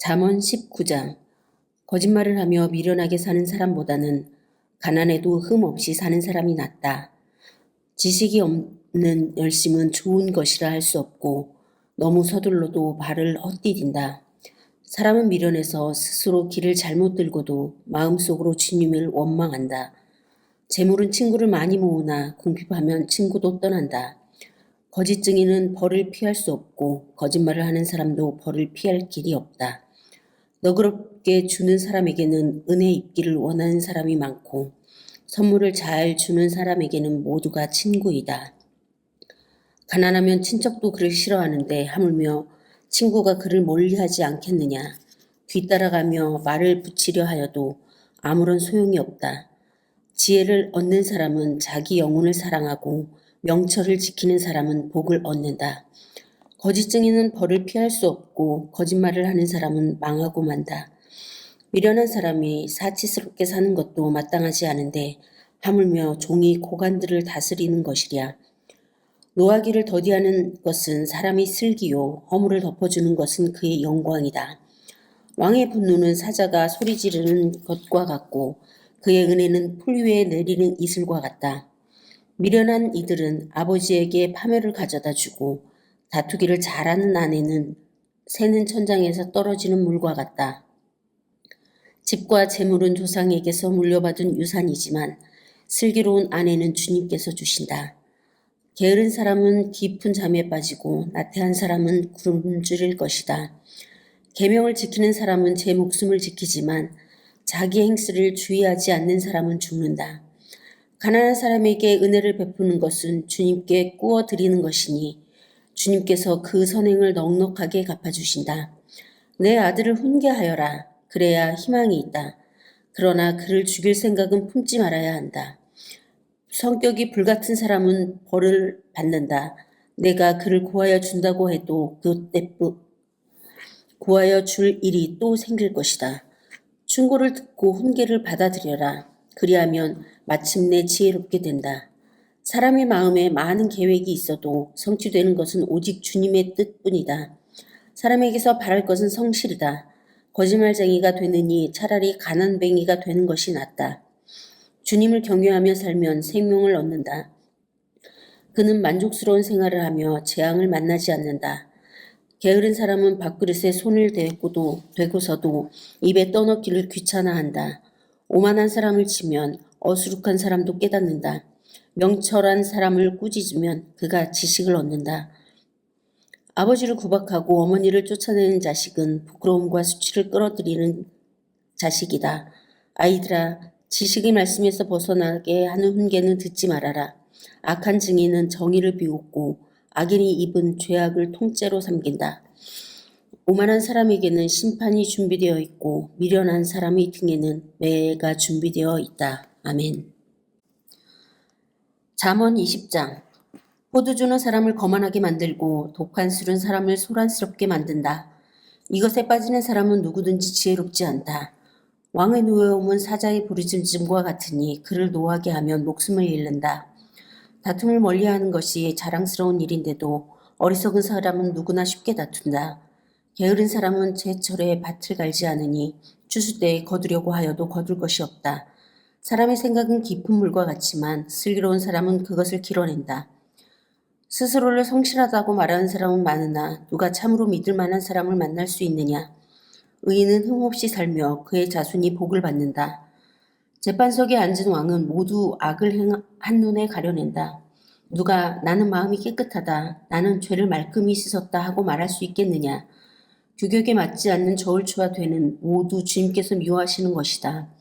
잠언 19장. 거짓말을 하며 미련하게 사는 사람보다는 가난해도 흠 없이 사는 사람이 낫다. 지식이 없는 열심은 좋은 것이라 할 수 없고 너무 서둘러도 발을 헛디딘다. 사람은 미련해서 스스로 길을 잘못 들고도 마음속으로 주님을 원망한다. 재물은 친구를 많이 모으나 궁핍하면 친구도 떠난다. 거짓 증인은 벌을 피할 수 없고 거짓말을 하는 사람도 벌을 피할 길이 없다. 너그럽게 주는 사람에게는 은혜 입기를 원하는 사람이 많고 선물을 잘 주는 사람에게는 모두가 친구이다. 가난하면 친척도 그를 싫어하는데 하물며 친구가 그를 멀리하지 않겠느냐. 뒤따라가며 말을 붙이려 하여도 아무런 소용이 없다. 지혜를 얻는 사람은 자기 영혼을 사랑하고 명철을 지키는 사람은 복을 얻는다. 거짓 증인은 벌을 피할 수 없고 거짓말을 하는 사람은 망하고 만다. 미련한 사람이 사치스럽게 사는 것도 마땅하지 않은데 하물며 종이 고관들을 다스리는 것이랴. 노하기를 더디하는 것은 사람이 슬기요 허물을 덮어주는 것은 그의 영광이다. 왕의 분노는 사자가 소리 지르는 것과 같고 그의 은혜는 풀 위에 내리는 이슬과 같다. 미련한 이들은 아버지에게 파멸을 가져다 주고 다투기를 잘하는 아내는 새는 천장에서 떨어지는 물과 같다. 집과 재물은 조상에게서 물려받은 유산이지만 슬기로운 아내는 주님께서 주신다. 게으른 사람은 깊은 잠에 빠지고 나태한 사람은 굶주릴 것이다. 계명을 지키는 사람은 제 목숨을 지키지만 자기 행실을 주의하지 않는 사람은 죽는다. 가난한 사람에게 은혜를 베푸는 것은 주님께 꾸어 드리는 것이니 주님께서 그 선행을 넉넉하게 갚아주신다. 내 아들을 훈계하여라. 그래야 희망이 있다. 그러나 그를 죽일 생각은 품지 말아야 한다. 성격이 불같은 사람은 벌을 받는다. 내가 그를 구하여 준다고 해도 그때 구하여 줄 일이 또 생길 것이다. 충고를 듣고 훈계를 받아들여라. 그리하면 마침내 지혜롭게 된다. 사람의 마음에 많은 계획이 있어도 성취되는 것은 오직 주님의 뜻뿐이다. 사람에게서 바랄 것은 성실이다. 거짓말쟁이가 되느니 차라리 가난뱅이가 되는 것이 낫다. 주님을 경외하며 살면 생명을 얻는다. 그는 만족스러운 생활을 하며 재앙을 만나지 않는다. 게으른 사람은 밥그릇에 손을 대고서도 입에 떠넣기를 귀찮아한다. 오만한 사람을 치면 어수룩한 사람도 깨닫는다. 명철한 사람을 꾸짖으면 그가 지식을 얻는다. 아버지를 구박하고 어머니를 쫓아내는 자식은 부끄러움과 수치를 끌어들이는 자식이다. 아이들아, 지식의 말씀에서 벗어나게 하는 훈계는 듣지 말아라. 악한 증인은 정의를 비웃고 악인이 입은 죄악을 통째로 삼긴다. 오만한 사람에게는 심판이 준비되어 있고 미련한 사람의 등에는 매가 준비되어 있다. 아멘. 잠언 20장. 포도 주는 사람을 거만하게 만들고 독한 술은 사람을 소란스럽게 만든다. 이것에 빠지는 사람은 누구든지 지혜롭지 않다. 왕의 노여움은 사자의 부르짖음과 같으니 그를 노하게 하면 목숨을 잃는다. 다툼을 멀리하는 것이 자랑스러운 일인데도 어리석은 사람은 누구나 쉽게 다툰다. 게으른 사람은 제철에 밭을 갈지 않으니 추수 때에 거두려고 하여도 거둘 것이 없다. 사람의 생각은 깊은 물과 같지만 슬기로운 사람은 그것을 길어낸다. 스스로를 성실하다고 말하는 사람은 많으나 누가 참으로 믿을 만한 사람을 만날 수 있느냐. 의인은 흠없이 살며 그의 자손이 복을 받는다. 재판석에 앉은 왕은 모두 악을 한눈에 가려낸다. 누가 나는 마음이 깨끗하다, 나는 죄를 말끔히 씻었다 하고 말할 수 있겠느냐. 규격에 맞지 않는 저울추와 되는 모두 주님께서 미워하시는 것이다.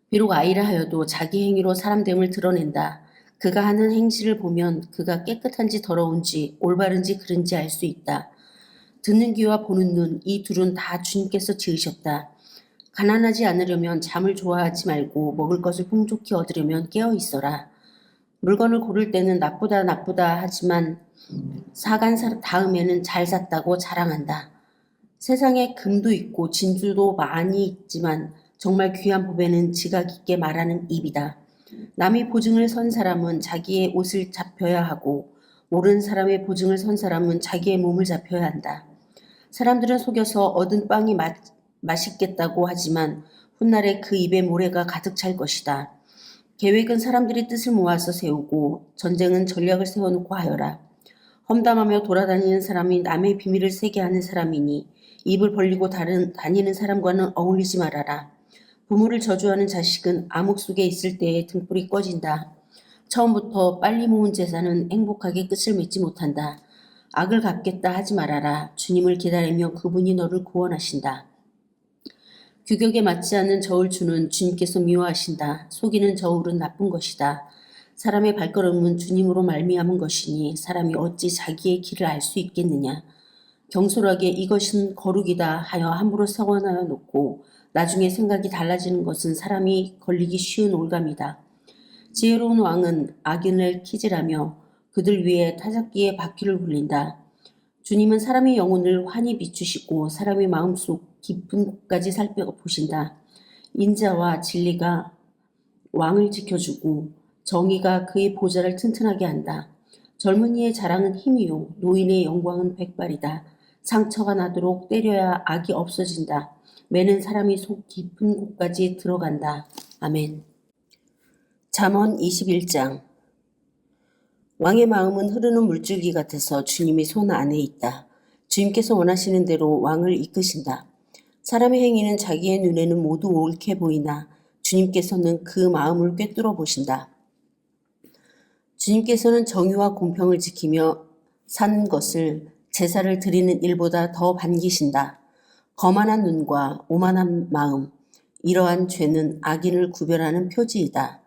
비록 아이라 하여도 자기 행위로 사람됨을 드러낸다. 그가 하는 행실을 보면 그가 깨끗한지 더러운지 올바른지 그른지 알 수 있다. 듣는 귀와 보는 눈, 이 둘은 다 주님께서 지으셨다. 가난하지 않으려면 잠을 좋아하지 말고 먹을 것을 풍족히 얻으려면 깨어 있어라. 물건을 고를 때는 나쁘다 하지만 사간 다음에는 잘 샀다고 자랑한다. 세상에 금도 있고 진주도 많이 있지만 정말 귀한 법에는 지각 있게 말하는 입이다. 남이 보증을 선 사람은 자기의 옷을 잡혀야 하고 모르는 사람의 보증을 선 사람은 자기의 몸을 잡혀야 한다. 사람들은 속여서 얻은 빵이 맛있겠다고 하지만 훗날에 그 입에 모래가 가득 찰 것이다. 계획은 사람들이 뜻을 모아서 세우고 전쟁은 전략을 세워놓고 하여라. 험담하며 돌아다니는 사람이 남의 비밀을 세게 하는 사람이니 입을 벌리고 다니는 사람과는 어울리지 말아라. 부모를 저주하는 자식은 암흑 속에 있을 때에 등불이 꺼진다. 처음부터 빨리 모은 재산은 행복하게 끝을 맺지 못한다. 악을 갚겠다 하지 말아라. 주님을 기다리며 그분이 너를 구원하신다. 규격에 맞지 않는 저울추는 주님께서 미워하신다. 속이는 저울은 나쁜 것이다. 사람의 발걸음은 주님으로 말미암은 것이니 사람이 어찌 자기의 길을 알 수 있겠느냐. 경솔하게 이것은 거룩이다 하여 함부로 서원하여 놓고 나중에 생각이 달라지는 것은 사람이 걸리기 쉬운 올감이다. 지혜로운 왕은 악인을 키질하며 그들 위에 타작기에 바퀴를 굴린다. 주님은 사람의 영혼을 환히 비추시고 사람의 마음속 깊은 곳까지 살펴보신다. 인자와 진리가 왕을 지켜주고 정의가 그의 보좌를 튼튼하게 한다. 젊은이의 자랑은 힘이요 노인의 영광은 백발이다. 상처가 나도록 때려야 악이 없어진다. 매는 사람이 속 깊은 곳까지 들어간다. 아멘. 잠언 21장. 왕의 마음은 흐르는 물줄기 같아서 주님의 손 안에 있다. 주님께서 원하시는 대로 왕을 이끄신다. 사람의 행위는 자기의 눈에는 모두 옳게 보이나 주님께서는 그 마음을 꿰뚫어 보신다. 주님께서는 정의와 공평을 지키며 산 것을 제사를 드리는 일보다 더 반기신다. 거만한 눈과 오만한 마음, 이러한 죄는 악인을 구별하는 표지이다.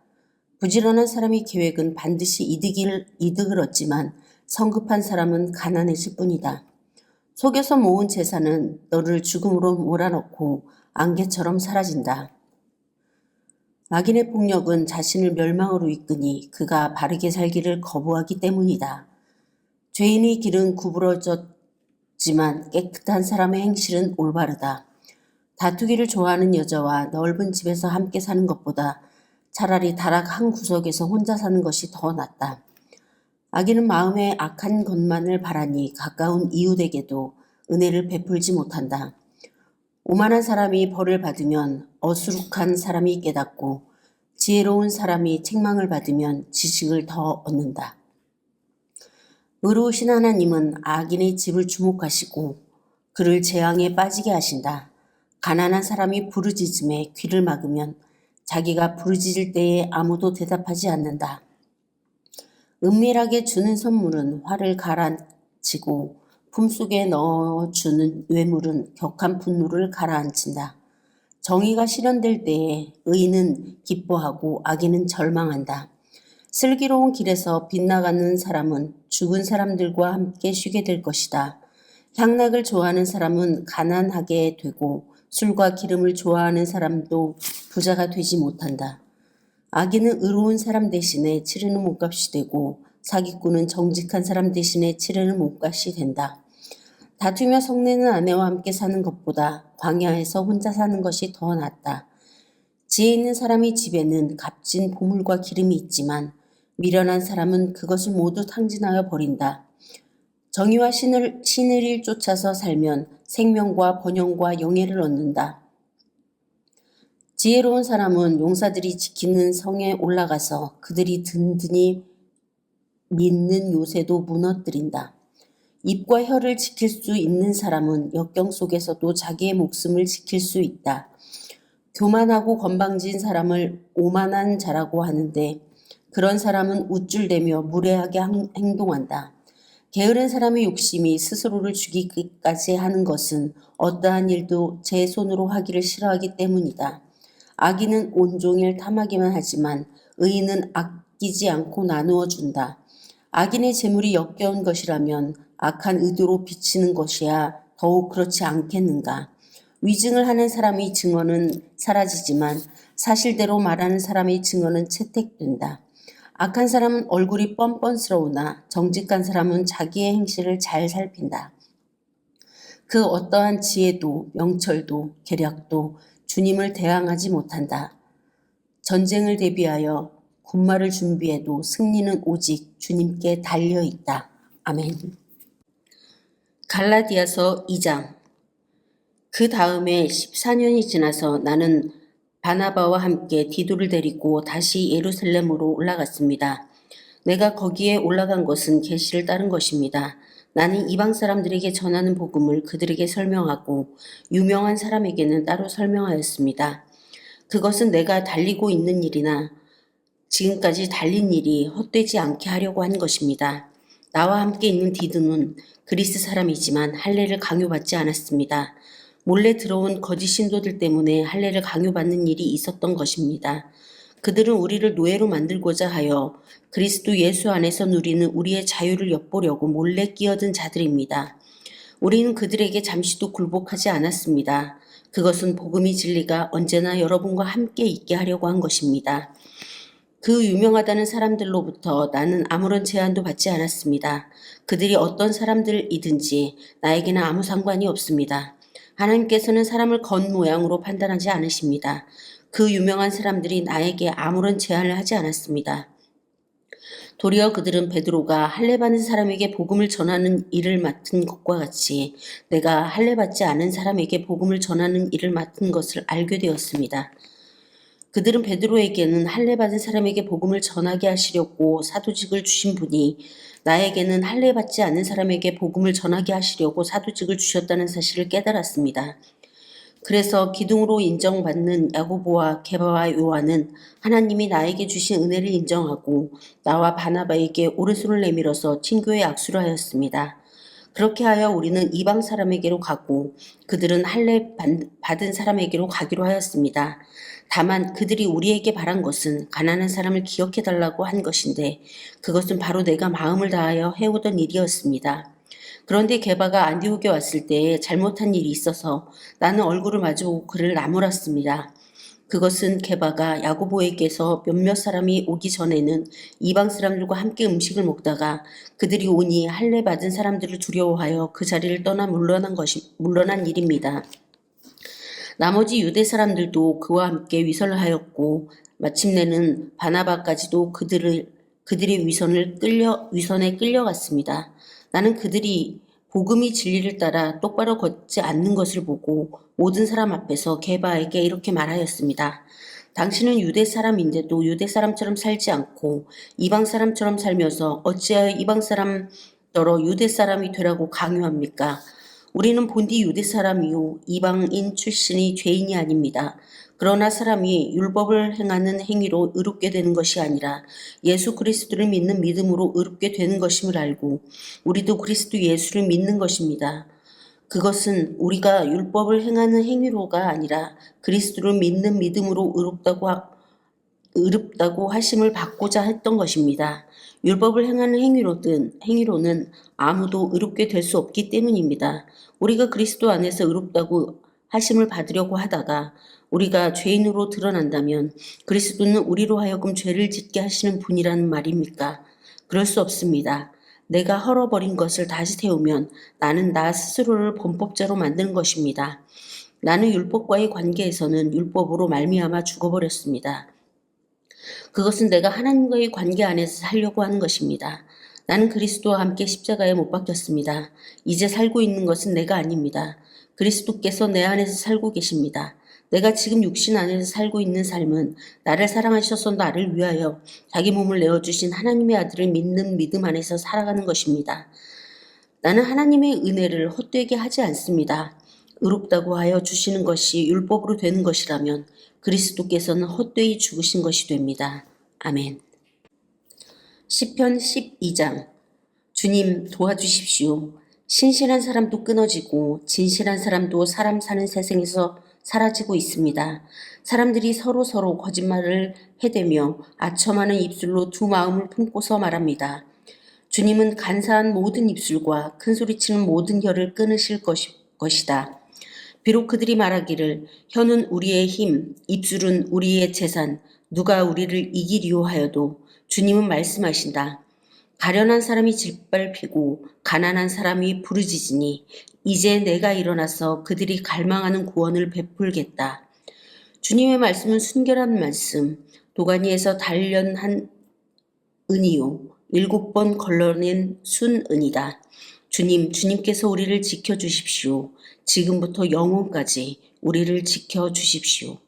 부지런한 사람의 계획은 반드시 이득을 얻지만 성급한 사람은 가난해질 뿐이다. 속여서 모은 재산은 너를 죽음으로 몰아넣고 안개처럼 사라진다. 악인의 폭력은 자신을 멸망으로 이끄니 그가 바르게 살기를 거부하기 때문이다. 죄인의 길은 구부러졌지만 깨끗한 사람의 행실은 올바르다. 다투기를 좋아하는 여자와 넓은 집에서 함께 사는 것보다 차라리 다락 한 구석에서 혼자 사는 것이 더 낫다. 악인은 마음에 악한 것만을 바라니 가까운 이웃에게도 은혜를 베풀지 못한다. 오만한 사람이 벌을 받으면 어수룩한 사람이 깨닫고 지혜로운 사람이 책망을 받으면 지식을 더 얻는다. 의로우신 하나님은 악인의 집을 주목하시고 그를 재앙에 빠지게 하신다. 가난한 사람이 부르짖음에 귀를 막으면 자기가 부르짖을 때에 아무도 대답하지 않는다. 은밀하게 주는 선물은 화를 가라앉히고 품속에 넣어주는 외물은 격한 분노를 가라앉힌다. 정의가 실현될 때에 의인은 기뻐하고 악인은 절망한다. 슬기로운 길에서 빗나가는 사람은 죽은 사람들과 함께 쉬게 될 것이다. 향락을 좋아하는 사람은 가난하게 되고 술과 기름을 좋아하는 사람도 부자가 되지 못한다. 악인은 의로운 사람 대신에 치르는 몸값이 되고 사기꾼은 정직한 사람 대신에 치르는 몸값이 된다. 다투며 성내는 아내와 함께 사는 것보다 광야에서 혼자 사는 것이 더 낫다. 지혜 있는 사람의 집에는 값진 보물과 기름이 있지만 미련한 사람은 그것을 모두 탕진하여 버린다. 정의와 신의를 쫓아서 살면 생명과 번영과 영예를 얻는다. 지혜로운 사람은 용사들이 지키는 성에 올라가서 그들이 든든히 믿는 요새도 무너뜨린다. 입과 혀를 지킬 수 있는 사람은 역경 속에서도 자기의 목숨을 지킬 수 있다. 교만하고 건방진 사람을 오만한 자라고 하는데 그런 사람은 우쭐대며 무례하게 행동한다. 게으른 사람의 욕심이 스스로를 죽이기까지 하는 것은 어떠한 일도 제 손으로 하기를 싫어하기 때문이다. 악인은 온종일 탐하기만 하지만 의인은 아끼지 않고 나누어 준다. 악인의 재물이 역겨운 것이라면 악한 의도로 비치는 것이야 더욱 그렇지 않겠는가. 위증을 하는 사람의 증언은 사라지지만 사실대로 말하는 사람의 증언은 채택된다. 악한 사람은 얼굴이 뻔뻔스러우나 정직한 사람은 자기의 행실을 잘 살핀다. 그 어떠한 지혜도 명철도 계략도 주님을 대항하지 못한다. 전쟁을 대비하여 군마를 준비해도 승리는 오직 주님께 달려있다. 아멘. 갈라디아서 2장. 그 다음에 14년이 지나서 나는 바나바와 함께 디도를 데리고 다시 예루살렘으로 올라갔습니다. 내가 거기에 올라간 것은 계시를 따른 것입니다. 나는 이방 사람들에게 전하는 복음을 그들에게 설명하고 유명한 사람에게는 따로 설명하였습니다. 그것은 내가 달리고 있는 일이나 지금까지 달린 일이 헛되지 않게 하려고 한 것입니다. 나와 함께 있는 디도는 그리스 사람이지만 할례를 강요받지 않았습니다. 몰래 들어온 거짓 신도들 때문에 할례를 강요받는 일이 있었던 것입니다. 그들은 우리를 노예로 만들고자 하여 그리스도 예수 안에서 누리는 우리의 자유를 엿보려고 몰래 끼어든 자들입니다. 우리는 그들에게 잠시도 굴복하지 않았습니다. 그것은 복음의 진리가 언제나 여러분과 함께 있게 하려고 한 것입니다. 그 유명하다는 사람들로부터 나는 아무런 제한도 받지 않았습니다. 그들이 어떤 사람들이든지 나에게는 아무 상관이 없습니다. 하나님께서는 사람을 겉모양으로 판단하지 않으십니다. 그 유명한 사람들이 나에게 아무런 제한을 하지 않았습니다. 도리어 그들은 베드로가 할례받은 사람에게 복음을 전하는 일을 맡은 것과 같이 내가 할례받지 않은 사람에게 복음을 전하는 일을 맡은 것을 알게 되었습니다. 그들은 베드로에게는 할례받은 사람에게 복음을 전하게 하시려고 사도직을 주신 분이 나에게는 할례받지 않은 사람에게 복음을 전하게 하시려고 사도직을 주셨다는 사실을 깨달았습니다. 그래서 기둥으로 인정받는 야고보와 게바와 요한은 하나님이 나에게 주신 은혜를 인정하고 나와 바나바에게 오른손을 내밀어서 친교의 악수를 하였습니다. 그렇게 하여 우리는 이방 사람에게로 가고 그들은 할례 받은 사람에게로 가기로 하였습니다. 다만 그들이 우리에게 바란 것은 가난한 사람을 기억해달라고 한 것인데 그것은 바로 내가 마음을 다하여 해오던 일이었습니다. 그런데 게바가 안디옥에 왔을 때에 잘못한 일이 있어서 나는 얼굴을 마주보고 그를 나무랐습니다. 그것은 게바가 야고보에게서 몇몇 사람이 오기 전에는 이방 사람들과 함께 음식을 먹다가 그들이 오니 할례 받은 사람들을 두려워하여 그 자리를 떠나 물러난 일입니다. 나머지 유대 사람들도 그와 함께 위선을 하였고 마침내는 바나바까지도 그들의 위선에 끌려갔습니다. 나는 그들이 복음이 진리를 따라 똑바로 걷지 않는 것을 보고 모든 사람 앞에서 게바에게 이렇게 말하였습니다. 당신은 유대 사람인데도 유대 사람처럼 살지 않고 이방 사람처럼 살면서 어찌하여 이방 사람더러 유대 사람이 되라고 강요합니까? 우리는 본디 유대 사람이요 이방인 출신이 죄인이 아닙니다. 그러나 사람이 율법을 행하는 행위로 의롭게 되는 것이 아니라 예수 그리스도를 믿는 믿음으로 의롭게 되는 것임을 알고 우리도 그리스도 예수를 믿는 것입니다. 그것은 우리가 율법을 행하는 행위로가 아니라 그리스도를 믿는 믿음으로 의롭다고 하심을 받고자 했던 것입니다. 율법을 행하는 행위로는 아무도 의롭게 될 수 없기 때문입니다. 우리가 그리스도 안에서 의롭다고 하심을 받으려고 하다가 우리가 죄인으로 드러난다면 그리스도는 우리로 하여금 죄를 짓게 하시는 분이라는 말입니까? 그럴 수 없습니다. 내가 헐어버린 것을 다시 세우면 나는 나 스스로를 범법자로 만드는 것입니다. 나는 율법과의 관계에서는 율법으로 말미암아 죽어버렸습니다. 그것은 내가 하나님과의 관계 안에서 살려고 하는 것입니다. 나는 그리스도와 함께 십자가에 못 박혔습니다. 이제 살고 있는 것은 내가 아닙니다. 그리스도께서 내 안에서 살고 계십니다. 내가 지금 육신 안에서 살고 있는 삶은 나를 사랑하셔서 나를 위하여 자기 몸을 내어주신 하나님의 아들을 믿는 믿음 안에서 살아가는 것입니다. 나는 하나님의 은혜를 헛되게 하지 않습니다. 의롭다고 하여 주시는 것이 율법으로 되는 것이라면 그리스도께서는 헛되이 죽으신 것이 됩니다. 아멘. 시편 12장. 주님 도와주십시오. 신실한 사람도 끊어지고 진실한 사람도 사람 사는 세상에서 사라지고 있습니다. 사람들이 서로 거짓말을 해대며 아첨하는 입술로 두 마음을 품고서 말합니다. 주님은 간사한 모든 입술과 큰소리치는 모든 혀를 끊으실 것이다. 비록 그들이 말하기를 혀는 우리의 힘, 입술은 우리의 재산, 누가 우리를 이기리요 하여도 주님은 말씀하신다. 가련한 사람이 짓밟히고 가난한 사람이 부르짖으니 이제 내가 일어나서 그들이 갈망하는 구원을 베풀겠다. 주님의 말씀은 순결한 말씀, 도가니에서 단련한 은이요 7번 걸러낸 순은이다. 주님께서 우리를 지켜주십시오. 지금부터 영원까지 우리를 지켜주십시오.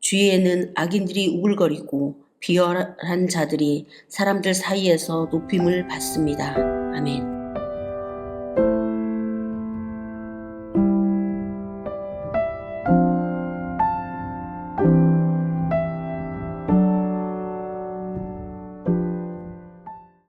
주위에는 악인들이 우글거리고 비열한 자들이 사람들 사이에서 높임을 받습니다. 아멘.